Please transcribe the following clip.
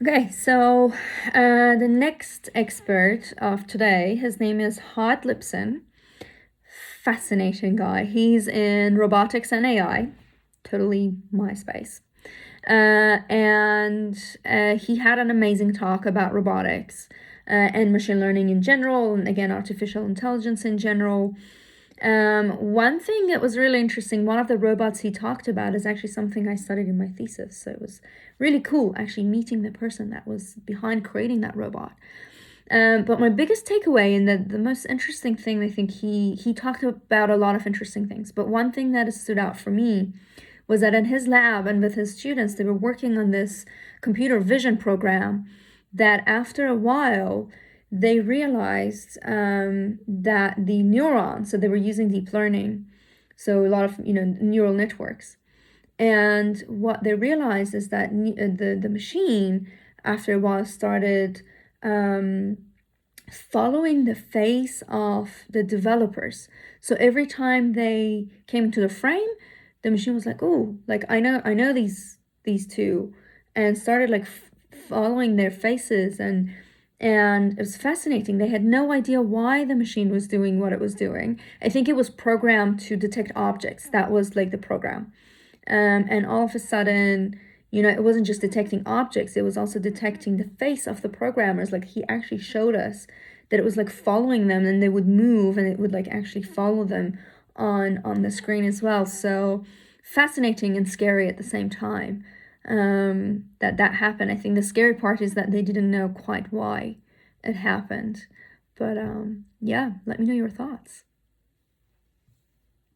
Okay, so the next expert of today, his name is Hod Lipson. Fascinating guy. He's in robotics and AI, totally my space. And he had an amazing talk about robotics and machine learning in general, and again, artificial intelligence in general. One thing that was really interesting, one of the robots he talked about is actually something I studied in my thesis. So it was really cool actually meeting the person that was behind creating that robot. But my biggest takeaway and the most interesting thing, I think he talked about a lot of interesting things. But one thing that has stood out for me was that in his lab and with his students, they were working on this computer vision program that after a while, they realized that the neurons, so they were using deep learning, so a lot of neural networks. And what they realized is that the machine, after a while, started following the face of the developers. So every time they came into the frame, the machine was like, "Oh, like I know these two," and started like following their faces, and it was fascinating. They had no idea why the machine was doing what it was doing. I think it was programmed to detect objects. That was like the program. And all of a sudden, it wasn't just detecting objects, it was also detecting the face of the programmers. Like he actually showed us that it was like following them, and they would move and it would like actually follow them on the screen as well. So fascinating and scary at the same time that happened. I think the scary part is that they didn't know quite why it happened. But yeah, let me know your thoughts.